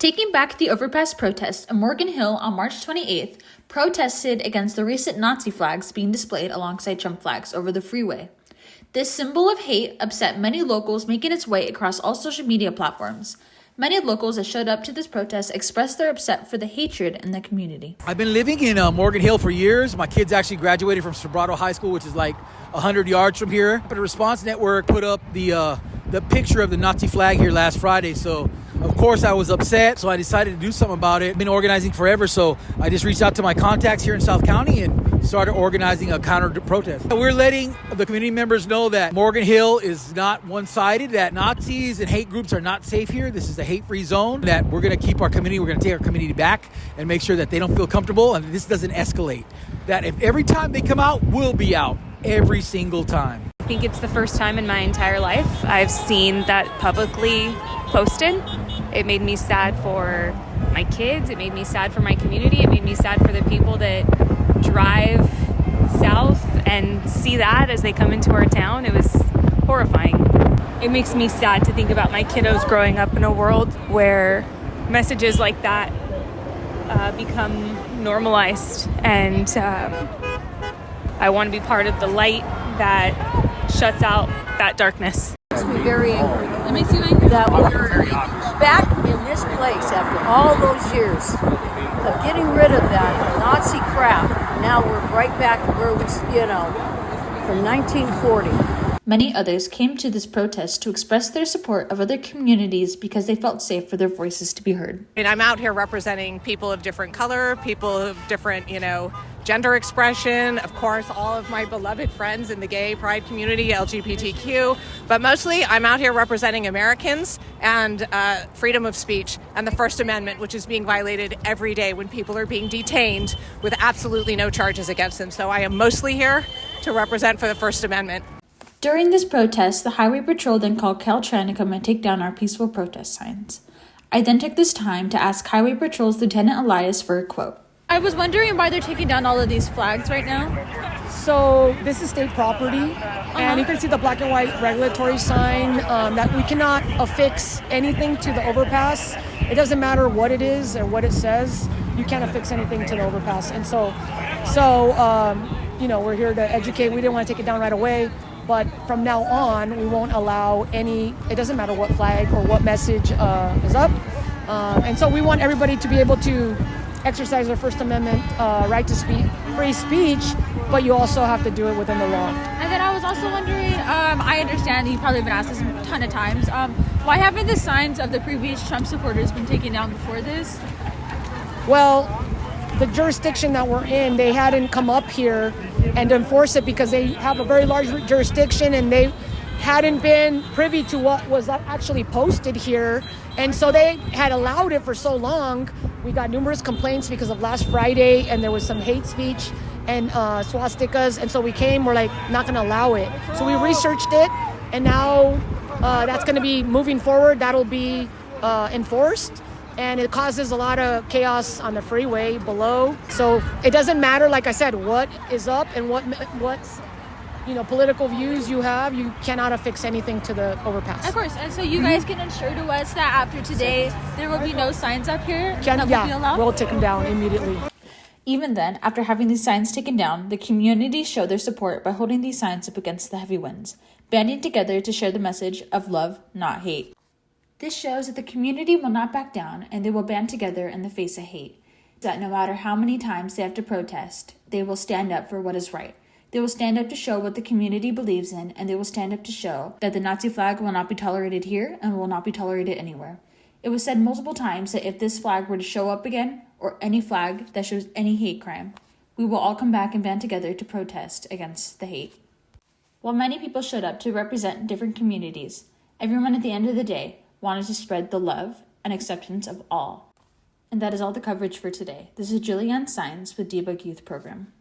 Taking Back the Overpass protest in Morgan Hill on March 28th protested against the recent Nazi flags being displayed alongside Trump flags over the freeway. This symbol of hate upset many locals, making its way across all social media platforms. Many locals that showed up to this protest expressed their upset for the hatred in the community. I've been living in Morgan Hill for years. My kids actually graduated from Sobrato High School, which is like 100 yards from here. But the Response Network put up the picture of the Nazi flag here last Friday. So, of course, I was upset. So I decided to do something about it. I've been organizing forever. So I just reached out to my contacts here in South County and started organizing a counter protest. We're letting the community members know that Morgan Hill is not one-sided, that Nazis and hate groups are not safe here. This is a hate-free zone, that we're going to keep our community, we're going to take our community back and make sure that they don't feel comfortable and this doesn't escalate. That if every time they come out, we'll be out every single time. I think it's the first time in my entire life I've seen that publicly posted. It made me sad for my kids. It made me sad for my community. It made me sad for the people that drive south and see that as they come into our town. It was horrifying. It makes me sad to think about my kiddos growing up in a world where messages like that become normalized. And I want to be part of the light that shuts out that darkness. It makes me very angry. It makes you angry? That we're back in this place after all those years of getting rid of that Nazi crap. Now we're right back to where we, from 1940. Many others came to this protest to express their support of other communities because they felt safe for their voices to be heard. And I'm out here representing people of different color, people of different, gender expression, of course, all of my beloved friends in the gay pride community, LGBTQ, but mostly I'm out here representing Americans and freedom of speech and the First Amendment, which is being violated every day when people are being detained with absolutely no charges against them. So I am mostly here to represent for the First Amendment. During this protest, the Highway Patrol then called Caltran to come and take down our peaceful protest signs. I then took this time to ask Highway Patrol's Lieutenant Elias for a quote. I was wondering why they're taking down all of these flags right now. So this is state property, and you can see the black and white regulatory sign that we cannot affix anything to the overpass. It doesn't matter what it is or what it says. You can't affix anything to the overpass. And so we're here to educate. We didn't want to take it down right away. But from now on, we won't allow it doesn't matter what flag or what message is up. And so we want everybody to be able to exercise their First Amendment right to free speech, but you also have to do it within the law. And then I was also wondering, I understand that you probably been asked this a ton of times, why haven't the signs of the previous Trump supporters been taken down before this? Well, the jurisdiction that we're in, they hadn't come up here and enforce it because they have a very large jurisdiction and they hadn't been privy to what was actually posted here. And so they had allowed it for so long. We got numerous complaints because of last Friday, and there was some hate speech and swastikas. And so we're like, not going to allow it. So we researched it, and now that's going to be moving forward. That'll be enforced. And it causes a lot of chaos on the freeway below. So it doesn't matter, like I said, what is up and what's political views you have. You cannot affix anything to the overpass. Of course. And so you guys can ensure to us that after today, there will be no signs up here that will be allowed? We'll take them down immediately. Even then, after having these signs taken down, the community showed their support by holding these signs up against the heavy winds, banding together to share the message of love, not hate. This shows that the community will not back down and they will band together in the face of hate. That no matter how many times they have to protest, they will stand up for what is right. They will stand up to show what the community believes in, and they will stand up to show that the Nazi flag will not be tolerated here and will not be tolerated anywhere. It was said multiple times that if this flag were to show up again, or any flag that shows any hate crime, we will all come back and band together to protest against the hate. While many people showed up to represent different communities, everyone at the end of the day wanted to spread the love and acceptance of all. And that is all the coverage for today. This is Julianne Sines with Debug Youth Program.